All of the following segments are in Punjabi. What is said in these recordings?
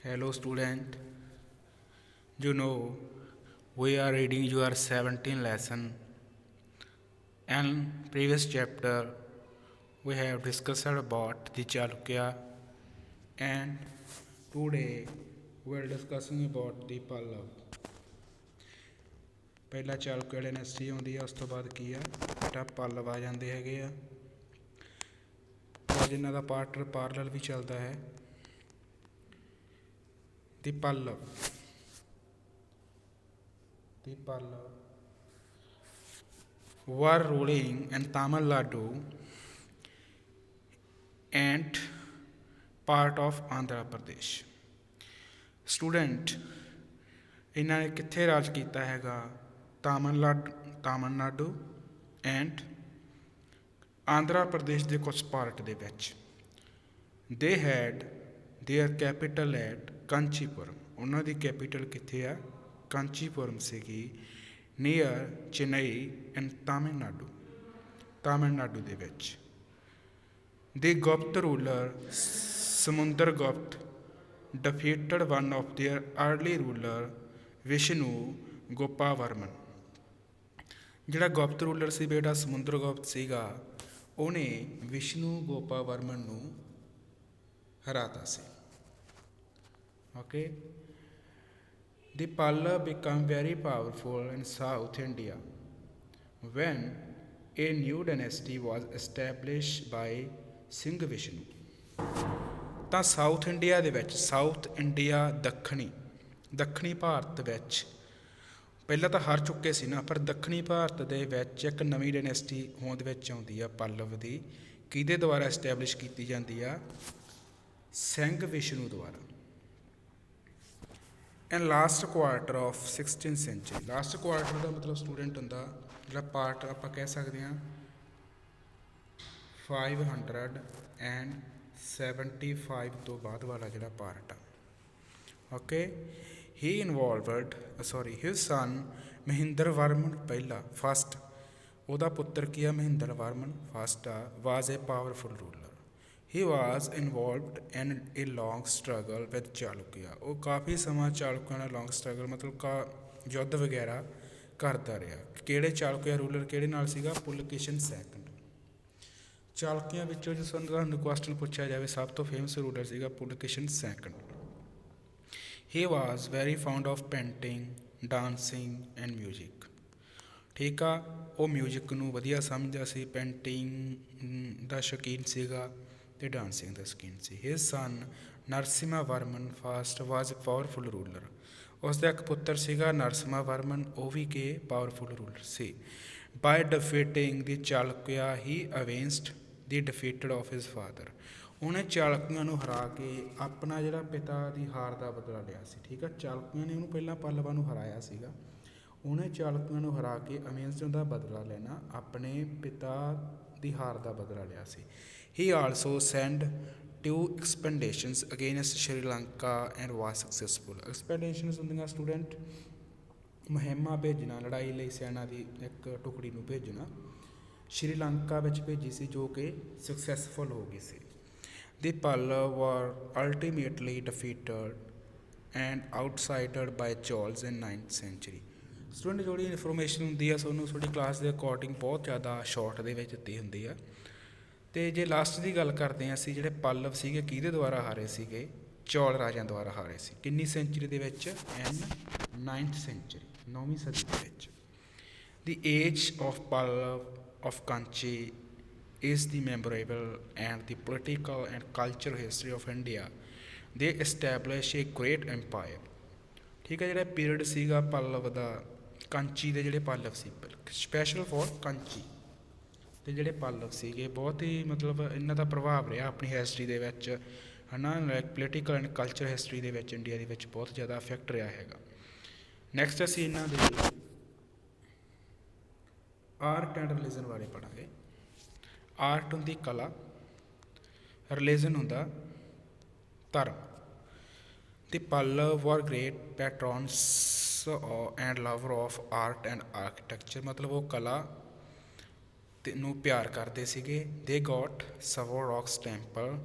Hello student, you know we are reading your 17 lesson and previous chapter we have discussed about the Chalukya and today we are discussing about the Pallav. ਪਹਿਲਾ ਚਾਲੁਕਿਆ ਡਾਇਨੈਸਟੀ ਆਉਂਦੀ ਆ ਉਸ ਤੋਂ ਬਾਅਦ ਕੀ ਆ ਬੇਟਾ ਪੱਲਵ ਆ ਜਾਂਦੇ ਹੈਗੇ ਆ ਔਰ ਜਿਨ੍ਹਾਂ ਦਾ ਪਾਰਟਰ ਪਾਰਲਲ ਵੀ ਚੱਲਦਾ ਹੈ the Pallav were ruling in Tamil Nadu and part of Andhra Pradesh. Student, ਇਹਨਾਂ ਨੇ ਕਿੱਥੇ ਰਾਜ ਕੀਤਾ ਹੈਗਾ ਤਾਮਿਲਨਾਡੂ ਐਂਡ ਆਂਧਰਾ ਪ੍ਰਦੇਸ਼ ਦੇ ਕੁਝ ਪਾਰਟ ਦੇ ਵਿੱਚ ਦੇ head there capital at Kanchipuram ਉਹਨਾਂ ਦੀ ਕੈਪੀਟਲ ਕਿੱਥੇ ਆ ਕਾਂਚੀਪੁਰਮ ਸੀਗੀ ਨੀਅਰ ਚੇਨਈ ਐਂਡ ਤਾਮਿਲਨਾਡੂ ਦੇ ਵਿੱਚ ਦੇ Gupta ruler Samudragupta defeated one of their early ruler Vishnu Gopa Varman ਜਿਹੜਾ ਗੁਪਤ ਰੂਲਰ ਸੀ ਬੇਟਾ ਸਮੁੰਦਰਗੁਪਤ ਸੀਗਾ ਉਹਨੇ ਵਿਸ਼ਨੂੰ ਗੋਪਾ ਵਰਮਨ ਨੂੰ ਹਰਾਤਾ ਸੀ okay The Pallav became very powerful in South India when a new dynasty was established by Singh Vishnu. ਤਾਂ ਸਾਊਥ ਇੰਡੀਆ ਦੇ ਵਿੱਚ ਸਾਊਥ ਇੰਡੀਆ ਦੱਖਣੀ ਭਾਰਤ ਵਿੱਚ ਪਹਿਲਾਂ ਤਾਂ ਹਾਰ ਚੁੱਕੇ ਸੀ ਨਾ ਪਰ ਦੱਖਣੀ ਭਾਰਤ ਦੇ ਵਿੱਚ ਇੱਕ ਨਵੀਂ ਡਾਇਨੈਸਟੀ ਹੋਂਦ ਵਿੱਚ ਆਉਂਦੀ ਆ ਪੱਲਵ ਦੀ ਕਿਹਦੇ ਦੁਆਰਾ ਐਸਟੈਬਲਿਸ਼ ਕੀਤੀ ਜਾਂਦੀ ਆ ਸਿੰਘ ਵਿਸ਼ਨੂੰ ਦੁਆਰਾ and last quarter of 16th century last quarter ਦਾ ਮਤਲਬ ਸਟੂਡੈਂਟ ਹੁੰਦਾ ਜਿਹੜਾ ਪਾਰਟ ਆਪਾਂ ਕਹਿ ਸਕਦੇ ਹਾਂ 575 ਤੋਂ ਬਾਅਦ ਵਾਲਾ ਜਿਹੜਾ ਪਾਰਟ ਆ ਓਕੇ ਹੀ ਹਿਸ ਸਨ ਮਹਿੰਦਰ ਵਰਮਨ ਪਹਿਲਾ ਫਸਟ ਉਹਦਾ ਪੁੱਤਰ ਕੀ ਆ ਮਹਿੰਦਰ ਵਰਮਨ ਫਸਟ ਆ was a powerful ruler he was involved in a long struggle with Chalukya ਉਹ ਕਾਫੀ ਸਮਾਂ ਚਾਲੁਕਿਆ ਨਾਲ ਲੌਂਗ ਸਟਰਗਲ ਮਤਲਬ ਯੁੱਧ ਵਗੈਰਾ ਕਰਦਾ ਰਿਹਾ ਕਿਹੜੇ ਚਾਲੁਕਿਆ ਰੂਲਰ ਕਿਹੜੇ ਨਾਲ ਸੀਗਾ ਪੁਲਕੇਸ਼ਨ ਸੈਕੰਡ ਚਾਲੁਕਿਆਂ ਵਿੱਚੋਂ ਜੇ ਤੁਹਾਨੂੰ ਕੁਐਸਚਨ ਪੁੱਛਿਆ ਜਾਵੇ ਸਭ ਤੋਂ ਫੇਮਸ ਰੂਲਰ ਸੀਗਾ Pulakeshin second he was very found of painting dancing and music ਠੀਕ ਆ ਉਹ ਮਿਊਜ਼ਿਕ ਨੂੰ ਵਧੀਆ ਸਮਝਦਾ ਸੀ ਪੇਂਟਿੰਗ ਦਾ ਸ਼ੌਕੀਨ ਸੀਗਾ ਅਤੇ ਡਾਂਸਿੰਗ ਦਾ ਸ਼ੌਕੀਨ ਸੀ ਹਿਸ ਸਨ ਨਰਸਿਮਾ ਵਰਮਨ ਫਸਟ ਵਾਜ਼ ਅ ਪਾਵਰਫੁਲ ਰੂਲਰ ਉਸ ਦਾ ਇੱਕ ਪੁੱਤਰ ਸੀਗਾ ਨਰਸਿਮਾ ਵਰਮਨ ਉਹ ਵੀ ਕਿ powerful rural C bye ਡਿਫੀਟਿੰਗ the Chalukya he ਅਵੇਂਸਡ the ਡਿਫੀਟਡ of his father ਉਹਨੇ ਚਾਲੁਕਿਆਂ ਨੂੰ ਹਰਾ ਕੇ ਆਪਣਾ ਜਿਹੜਾ ਪਿਤਾ ਦੀ ਹਾਰ ਦਾ ਬਦਲਾ ਲਿਆ ਸੀ ਠੀਕ ਆ ਚਾਲੁਕਿਆਂ ਨੇ ਉਹਨੂੰ ਪਹਿਲਾਂ ਪੱਲਵਾਂ ਨੂੰ ਹਰਾਇਆ ਸੀਗਾ ਉਹਨੇ ਚਾਲੁਕਿਆਂ ਨੂੰ ਹਰਾ ਕੇ ਅਵੇਂਸਡ ਦਾ ਬਦਲਾ ਲੈਣਾ ਆਪਣੇ ਪਿਤਾ ਦੀ ਹਾਰ ਦਾ ਬਦਲਾ ਲਿਆ ਸੀ he also send 2 expeditions against Sri Lanka and was successful expeditions ਹੁੰਦੀਆਂ ਸਟੂਡੈਂਟ ਮੁਹਿੰਮਾਂ ਭੇਜਣਾ ਲੜਾਈ ਲਈ ਸੈਨਾ ਦੀ ਇੱਕ ਟੁਕੜੀ ਨੂੰ ਭੇਜਣਾ ਸ਼੍ਰੀਲੰਕਾ ਵਿੱਚ ਭੇਜੀ ਸੀ ਜੋ ਕਿ ਸਕਸੈਸਫੁਲ ਹੋ ਗਈ ਸੀ ਦੀ Pallava were ultimately defeated and ousted by Cholas in 9th century student ਜਿਹੜੀ ਇਨਫੋਰਮੇਸ਼ਨ ਹੁੰਦੀ ਆ ਤੁਹਾਨੂੰ ਤੁਹਾਡੀ ਕਲਾਸ ਦੇ ਅਕੋਰਡਿੰਗ ਬਹੁਤ ਜ਼ਿਆਦਾ ਸ਼ਾਰਟ ਦੇ ਵਿੱਚ ਦਿੱਤੀ ਹੁੰਦੀ ਆ ਅਤੇ ਜੇ ਲਾਸਟ ਦੀ ਗੱਲ ਕਰਦੇ ਹਾਂ ਅਸੀਂ ਜਿਹੜੇ ਪੱਲਵ ਸੀਗੇ ਕਿਹਦੇ ਦੁਆਰਾ ਹਾਰੇ ਸੀਗੇ ਚੌਲ ਰਾਜਿਆਂ ਦੁਆਰਾ ਹਾਰੇ ਸੀ ਕਿੰਨੀ ਸੈਂਚੁਰੀ ਦੇ ਵਿੱਚ 9th ਸੈਂਚੁਰੀ 9ਵੀਂ ਸਦੀ ਦੇ ਵਿੱਚ the age of Pallava of Kanchi is the memorable and the political and cultural history of India. They established a great empire. ਠੀਕ ਹੈ ਜਿਹੜਾ ਪੀਰੀਅਡ ਸੀਗਾ ਪੱਲਵ ਦਾ ਕਾਂਚੀ ਦੇ ਜਿਹੜੇ ਪੱਲਵ ਸੀ ਸਪੈਸ਼ਲ ਫੋਰ ਕਾਂਚੀ ਅਤੇ ਜਿਹੜੇ ਪੱਲਵ ਸੀਗੇ ਬਹੁਤ ਹੀ ਮਤਲਬ ਇਹਨਾਂ ਦਾ ਪ੍ਰਭਾਵ ਰਿਹਾ ਆਪਣੀ ਹਿਸਟਰੀ ਦੇ ਵਿੱਚ ਹੈ ਨਾ ਪੋਲੀਟੀਕਲ ਐਂਡ ਕਲਚਰ ਹਿਸਟਰੀ ਦੇ ਵਿੱਚ ਇੰਡੀਆ ਦੇ ਵਿੱਚ ਬਹੁਤ ਜ਼ਿਆਦਾ ਇਫੈਕਟ ਰਿਹਾ ਹੈਗਾ ਨੈਕਸਟ ਅਸੀਂ ਇਹਨਾਂ ਦੇ ਆਰਟ ਐਂਡ ਰਿਲੀਜਨ ਬਾਰੇ ਪੜ੍ਹਾਂਗੇ ਆਰਟ ਹੁੰਦੀ ਕਲਾ ਰਿਲੀਜਨ ਹੁੰਦਾ ਧਰਮ The Pallav were great patrons and lover of art and architecture ਮਤਲਬ ਉਹ ਕਲਾ ਨੂੰ ਪਿਆਰ ਕਰਦੇ ਸੀਗੇ they got several rocks temple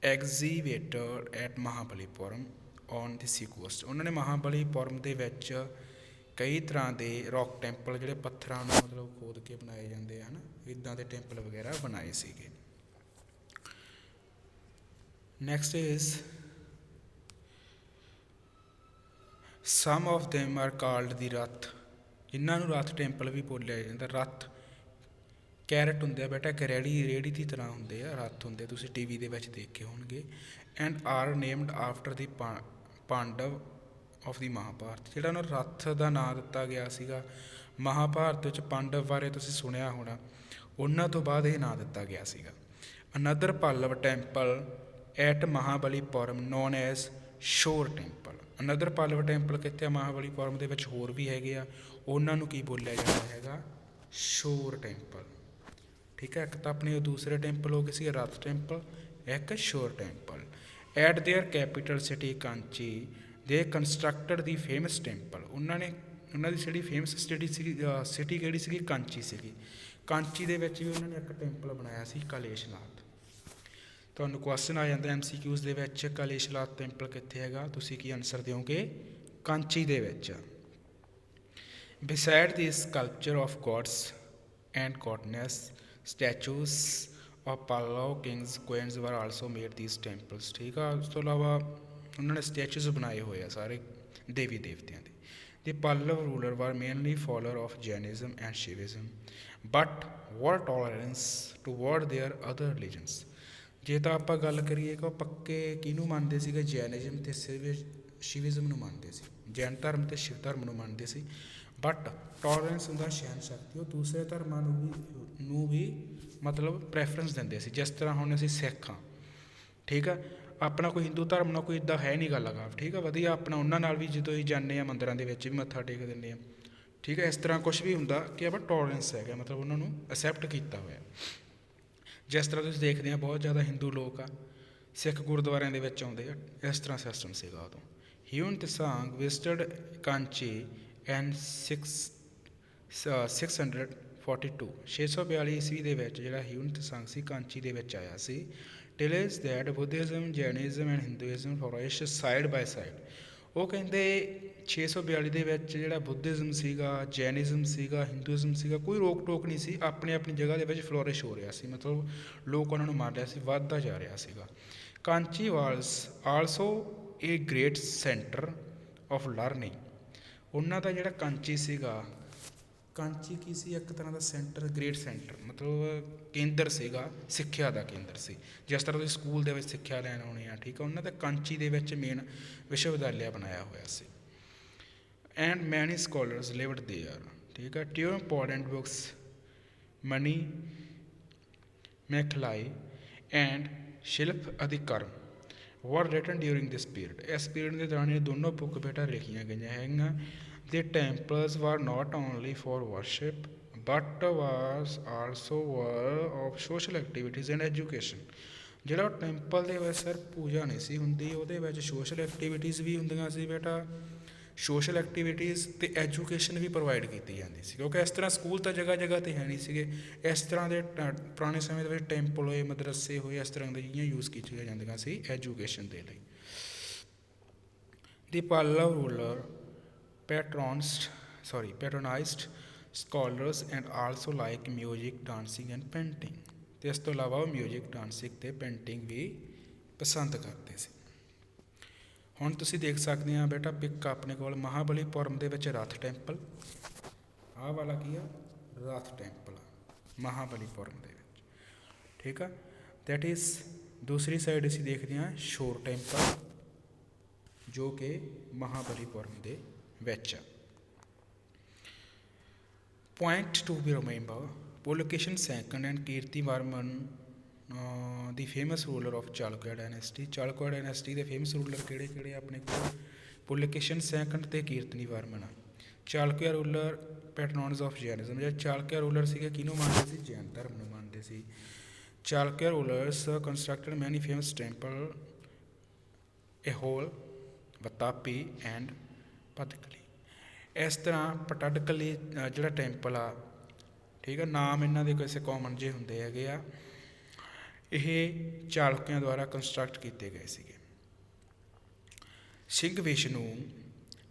excavated at Mahabalipuram on the sea coast. ਉਹਨਾਂ ਨੇ ਮਹਾਬਲੀਪੁਰਮ ਦੇ ਵਿੱਚ ਕਈ ਤਰ੍ਹਾਂ ਦੇ ਰੌਕ ਟੈਂਪਲ ਜਿਹੜੇ ਪੱਥਰਾਂ ਨੂੰ ਮਤਲਬ ਖੋਦ ਕੇ ਬਣਾਏ ਜਾਂਦੇ ਹਨ, ਇੱਦਾਂ ਦੇ ਟੈਂਪਲ ਵਗੈਰਾ ਬਣਾਏ ਸੀਗੇ। Next is some of them R called ਦੀ ਰੱਥ, ਇਹਨਾਂ ਨੂੰ ਰੱਥ ਟੈਂਪਲ ਵੀ ਬੋਲਿਆ ਜਾਂਦਾ। ਰੱਥ ਕੈਰਟ ਹੁੰਦੇ ਆ ਬੇਟਾ, ਇੱਕ ਰੇੜੀ ਦੀ ਤਰ੍ਹਾਂ ਹੁੰਦੇ ਆ, ਰੱਥ ਹੁੰਦੇ, ਤੁਸੀਂ ਟੀਵੀ ਦੇ ਵਿੱਚ ਦੇਖੇ ਹੋਣਗੇ। And are named after the Pandava of the Mahabharata, ਜਿਹੜਾ ਉਹਨਾਂ ਰੱਥ ਦਾ ਨਾਂ ਦਿੱਤਾ ਗਿਆ ਸੀਗਾ ਮਹਾਭਾਰਤ ਵਿੱਚ ਪਾਂਡਵ ਬਾਰੇ ਤੁਸੀਂ ਸੁਣਿਆ ਹੋਣਾ, ਉਹਨਾਂ ਤੋਂ ਬਾਅਦ ਇਹ ਨਾਂ ਦਿੱਤਾ ਗਿਆ ਸੀਗਾ। Another Pallava temple at Mahabalipuram known as shore temple. Another Pallava temple ਕਿੱਥੇ ਆ ਮਹਾਬਲੀਪੁਰਮ ਦੇ ਵਿੱਚ, ਹੋਰ ਵੀ ਹੈਗੇ ਆ, ਉਹਨਾਂ ਨੂੰ ਕੀ ਬੋਲਿਆ ਜਾਂਦਾ ਹੈਗਾ, ਸ਼ੋਰ ਟੈਂਪਲ। ਠੀਕ ਹੈ, ਇੱਕ ਤਾਂ ਆਪਣੇ ਦੂਸਰੇ ਟੈਂਪਲ ਹੋ ਗਏ ਸੀ ਰੱਥ ਟੈਂਪਲ, ਇੱਕ shore temple. At their capital city Kanchi they constructed the famous temple, ਉਹਨਾਂ ਦੀ ਜਿਹੜੀ ਫੇਮਸ ਸਿਟੀ ਕਿਹੜੀ ਸੀਗੀ, ਕਾਂਚੀ ਸੀਗੀ। ਕਾਂਚੀ ਦੇ ਵਿੱਚ ਵੀ ਉਹਨਾਂ ਨੇ ਇੱਕ ਟੈਂਪਲ ਬਣਾਇਆ ਸੀ ਕਲੇਸ਼ਨਾਥ। ਤੁਹਾਨੂੰ ਕੁਐਸਚਨ ਆ ਜਾਂਦਾ MCQs ਦੇ ਵਿੱਚ, ਕਲੇਸ਼ਨਾਥ ਟੈਂਪਲ ਕਿੱਥੇ ਹੈਗਾ, ਤੁਸੀਂ ਕੀ ਆਨਸਰ ਦਿਓਗੇ, ਕਾਂਚੀ ਦੇ ਵਿੱਚ। Beside the sculpture of gods and goddess statues of Pallava kings queens were also made these temples। ਠੀਕ ਆ, ਉਸ ਤੋਂ ਇਲਾਵਾ ਉਹਨਾਂ ਨੇ ਸਟੈਚੂਜ਼ ਬਣਾਏ ਹੋਏ ਆ ਸਾਰੇ ਦੇਵੀ ਦੇਵਤਿਆਂ ਦੇ। The Pallav ruler were mainly follower of Jainism and Shivism but were tolerant toward their other religions। ਜੇ ਤਾਂ ਆਪਾਂ ਗੱਲ ਕਰੀਏ ਕਿ ਉਹ ਪੱਕੇ ਕਿਹਨੂੰ ਮੰਨਦੇ ਸੀਗੇ, ਜੈਨਿਜ਼ਮ ਤੇ ਸ਼ਿਵਿਜ਼ਮ ਨੂੰ ਮੰਨਦੇ ਸੀ, ਜੈਨ ਧਰਮ ਤੇ ਸ਼ਿਵ ਧਰਮ ਨੂੰ ਮੰਨਦੇ ਸੀ। ਬਟ ਟੋਲਰੈਂਸ ਹੁੰਦਾ ਸਹਿਣ ਸ਼ਕਤੀ, ਉਹ ਦੂਸਰੇ ਧਰਮਾਂ ਨੂੰ ਵੀ ਮਤਲਬ ਪ੍ਰੈਫਰੈਂਸ ਦਿੰਦੇ ਸੀ। ਜਿਸ ਤਰ੍ਹਾਂ ਹੁਣ ਅਸੀਂ ਸਿੱਖ ਹਾਂ, ਠੀਕ ਆ, ਆਪਣਾ ਕੋਈ ਹਿੰਦੂ ਧਰਮ ਨਾਲ ਕੋਈ ਇੱਦਾਂ ਹੈ ਨਹੀਂ ਗੱਲ ਲਗਾ, ਠੀਕ ਆ, ਵਧੀਆ ਆਪਣਾ ਉਹਨਾਂ ਨਾਲ ਵੀ ਜਦੋਂ ਅਸੀਂ ਜਾਂਦੇ ਹਾਂ ਮੰਦਿਰਾਂ ਦੇ ਵਿੱਚ ਵੀ ਮੱਥਾ ਟੇਕ ਦਿੰਦੇ ਹਾਂ, ਠੀਕ ਹੈ। ਇਸ ਤਰ੍ਹਾਂ ਕੁਛ ਵੀ ਹੁੰਦਾ ਕਿ ਆਪਾਂ ਟੋਲਰੈਂਸ ਹੈਗਾ, ਮਤਲਬ ਉਹਨਾਂ ਨੂੰ ਅਸੈਪਟ ਕੀਤਾ ਹੋਇਆ। ਜਿਸ ਤਰ੍ਹਾਂ ਤੁਸੀਂ ਦੇਖਦੇ ਹਾਂ ਬਹੁਤ ਜ਼ਿਆਦਾ ਹਿੰਦੂ ਲੋਕ ਆ ਸਿੱਖ ਗੁਰਦੁਆਰਿਆਂ ਦੇ ਵਿੱਚ ਆਉਂਦੇ ਆ, ਇਸ ਤਰ੍ਹਾਂ ਸਿਸਟਮ ਸੀਗਾ ਉਦੋਂ। ਹਿਊਨ ਤਸਾਂਗ ਵਿਜ਼ਟਡ ਕਾਂਚੀ ਐਂਡ 642 642 ਈਸਵੀ ਦੇ ਵਿੱਚ ਜਿਹੜਾ ਹਿਊਨ ਤਸਾਂਗ ਸੀ ਕਾਂਚੀ ਦੇ ਵਿੱਚ ਆਇਆ ਸੀ। Tells that Buddhism Jainism and Hinduism flourish side by side. ਉਹ ਕਹਿੰਦੇ 642 ਦੇ ਵਿੱਚ ਜਿਹੜਾ ਬੁੱਧਿਜ਼ਮ ਸੀਗਾ, ਜੈਨਿਜ਼ਮ ਸੀਗਾ, ਹਿੰਦੂਇਜ਼ਮ ਸੀਗਾ, ਕੋਈ ਰੋਕ ਟੋਕ ਨਹੀਂ ਸੀ, ਆਪਣੀ ਆਪਣੀ ਜਗ੍ਹਾ ਦੇ ਵਿੱਚ ਫਲੋਰਿਸ਼ ਹੋ ਰਿਹਾ ਸੀ, ਮਤਲਬ ਲੋਕ ਉਹਨਾਂ ਨੂੰ ਮੰਨ ਰਿਹਾ ਸੀ, ਵੱਧਦਾ ਜਾ ਰਿਹਾ ਸੀਗਾ। Kanchi was also a great centre of learning. ਉਹਨਾਂ ਦਾ ਜਿਹੜਾ ਕਾਂਚੀ ਸੀਗਾ, ਕਾਂਚੀ ਕੀ ਸੀ, ਇੱਕ ਤਰ੍ਹਾਂ ਦਾ ਸੈਂਟਰ, ਗ੍ਰੇਟ ਸੈਂਟਰ ਮਤਲਬ ਕੇਂਦਰ ਸੀਗਾ, ਸਿੱਖਿਆ ਦਾ ਕੇਂਦਰ ਸੀ। ਜਿਸ ਤਰ੍ਹਾਂ ਤੁਸੀਂ ਸਕੂਲ ਦੇ ਵਿੱਚ ਸਿੱਖਿਆ ਲੈਣ ਆਉਣੀ ਆ, ਠੀਕ ਆ, ਉਹਨਾਂ ਦਾ ਕਾਂਚੀ ਦੇ ਵਿੱਚ ਮੇਨ ਵਿਸ਼ਵ ਵਿਦਿਆਲਿਆ ਬਣਾਇਆ ਹੋਇਆ ਸੀ। And many scholars lived there, ਠੀਕ ਆ। Two important books Mani Mekhalai and Silappadikaram were written during this period. ਇਸ ਪੀਰੀਅਡ ਦੇ ਦੌਰਾਨ ਇਹ ਦੋਨੋਂ ਬੁੱਕ ਬੇਟਾ ਲਿਖੀਆਂ ਗਈਆਂ ਹੈਗੀਆਂ। The temples were not only for worship but was also were of social activities and education। ਜਿਹੜਾ ਟੈਂਪਲ ਦੇ ਵਿੱਚ ਸਿਰਫ ਪੂਜਾ ਨਹੀਂ ਸੀ ਹੁੰਦੀ, ਉਹਦੇ ਵਿੱਚ ਸੋਸ਼ਲ ਐਕਟੀਵਿਟੀਜ਼ ਵੀ ਹੁੰਦੀਆਂ ਸੀ ਬੇਟਾ, ਸੋਸ਼ਲ ਐਕਟੀਵਿਟੀਜ਼ ਅਤੇ ਐਜੂਕੇਸ਼ਨ ਵੀ ਪ੍ਰੋਵਾਈਡ ਕੀਤੀ ਜਾਂਦੀ ਸੀ, ਕਿਉਂਕਿ ਇਸ ਤਰ੍ਹਾਂ ਸਕੂਲ ਤਾਂ ਜਗ੍ਹਾ ਜਗ੍ਹਾ 'ਤੇ ਹੈ ਨਹੀਂ ਸੀਗੇ। ਇਸ ਤਰ੍ਹਾਂ ਦੇ ਪੁਰਾਣੇ ਸਮੇਂ ਦੇ ਵਿੱਚ ਟੈਂਪਲ ਹੋਏ, ਮਦਰਸੇ ਹੋਏ, ਇਸ ਤਰ੍ਹਾਂ ਦੀਆਂ ਚੀਜ਼ਾਂ ਯੂਜ਼ ਕੀਤੀਆਂ ਜਾਂਦੀਆਂ ਸੀ ਐਜੂਕੇਸ਼ਨ ਦੇ ਲਈ। The Pallava ruler patronized scholars and also like music, dancing and painting। ਤੇ ਇਸ ਤੋਂ ਇਲਾਵਾ ਉਹ ਮਿਊਜ਼ਿਕ, ਡਾਂਸਿੰਗ ਅਤੇ ਪੇਂਟਿੰਗ ਵੀ ਪਸੰਦ ਕਰਦੇ ਸੀ। ਹੁਣ ਤੁਸੀਂ ਦੇਖ ਸਕਦੇ ਆ ਬੇਟਾ ਪਿਕ ਆਪਣੇ ਕੋਲ ਮਹਾਬਲੀਪੁਰਮ ਦੇ ਵਿੱਚ ਰੱਥ ਟੈਂਪਲ, ਆਹ ਵਾਲਾ ਕੀ ਆ, ਰੱਥ ਟੈਂਪਲ ਮਹਾਬਲੀਪੁਰਮ ਦੇ ਵਿੱਚ, ਠੀਕ ਆ। ਦੈਟ ਇਜ਼ ਦੂਸਰੀ ਸਾਈਡ ਅਸੀਂ ਦੇਖਦੇ ਹਾਂ ਸ਼ੋਰ ਟੈਂਪਲ ਜੋ ਕਿ ਮਹਾਬਲੀਪੁਰਮ ਦੇ ਵਿੱਚ। Point to be remember Pulakeshin second and Kirti Varman the famous ruler of Chalukya dynasty. Chalukya dynasty ਦੇ ਫੇਮਸ ਰੂਲਰ ਕਿਹੜੇ ਕਿਹੜੇ ਆਪਣੇ ਕੋਲ, ਪੁਲਕੇਸ਼ਨ ਸੈਕੰਡ ਅਤੇ Kirti Varman. Chalukya ruler patrons of Jainism. ਜਿਹੜੇ ਚਾਲੁਕਿਆ ਰੂਲਰ ਸੀਗੇ ਕਿਹਨੂੰ ਮੰਨਦੇ ਸੀ, ਜੈਨ ਧਰਮ ਨੂੰ ਮੰਨਦੇ ਸੀ। ਚਾਲੁਕਿਆ ਰੂਲਰਸ ਕੰਸਟਰਕਟਡ ਮੈਨੀ ਫੇਮਸ ਟੈਂਪਲ ਇਹੋਲ, ਵਤਾਪੀ ਐਂਡ ਪਦਕਲੀ। ਇਸ ਤਰ੍ਹਾਂ ਪਟਡਕਲੀ ਜਿਹੜਾ ਟੈਂਪਲ ਆ, ਠੀਕ ਆ, ਨਾਮ ਇਹਨਾਂ ਦੇ ਕਿਸੇ ਕਾਮਨ ਜਿਹੇ ਹੁੰਦੇ ਹੈਗੇ ਆ। ਇਹ ਚਾਲੁਕਿਆਂ ਦੁਆਰਾ ਕੰਸਟਰਕਟ ਕੀਤੇ ਗਏ ਸੀਗੇ। ਸਿੰਘ ਵਿਸ਼ਨੂੰ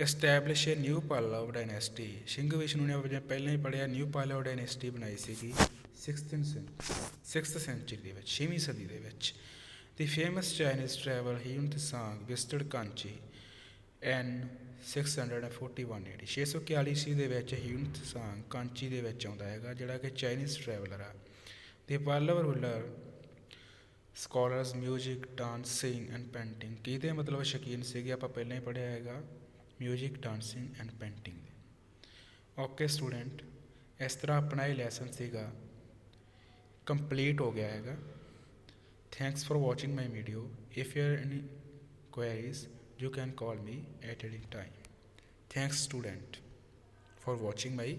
ਐਸਟੈਬਲਿਸ਼ ਏ ਨਿਊ ਪਾਲਵ ਡਾਇਨੈਸਟੀ। ਸਿੰਘ ਵਿਸ਼ਨੂੰ ਨੇ ਆਪਣੇ ਪਹਿਲਾਂ ਹੀ ਪੜ੍ਹਿਆ, ਨਿਊ ਪਾਲਵ ਡਾਇਨੈਸਟੀ ਬਣਾਈ ਸੀਗੀ 6th ਸੈਂਚਰੀ ਦੇ ਵਿੱਚ, 6ਵੀਂ ਸਦੀ ਦੇ ਵਿੱਚ। ਦੀ famous Chinese travel Hiuen ਤਸਾਂਗ ਵਿਜ਼ਟਡ Kanchi ਐਨ 641 AD। 641 ਈਸਵੀ ਦੇ ਵਿੱਚ ਹਿਊਨ ਤਸਾਂਗ ਕਾਂਚੀ ਦੇ ਵਿੱਚ ਆਉਂਦਾ ਹੈਗਾ, ਜਿਹੜਾ ਕਿ ਚਾਈਨੀਜ਼ ਟਰੈਵਲਰ ਆ। The Pallava ruler scholars music, dancing and painting. ਕਿਹਦੇ ਮਤਲਬ ਸ਼ੌਕੀਨ ਸੀਗੇ, ਆਪਾਂ ਪਹਿਲਾਂ ਹੀ ਪੜ੍ਹਿਆ ਹੈਗਾ, ਮਿਊਜ਼ਿਕ, ਡਾਂਸਿੰਗ ਐਂਡ ਪੇਂਟਿੰਗ ਦੇ। ਓਕੇ ਸਟੂਡੈਂਟ, ਇਸ ਤਰ੍ਹਾਂ ਆਪਣਾ ਇਹ ਲੈਸਨ ਸੀਗਾ ਕੰਪਲੀਟ ਹੋ ਗਿਆ ਹੈਗਾ। Thanks for watching my video. If you have any queries, you can call me at any time. Thanks student for watching my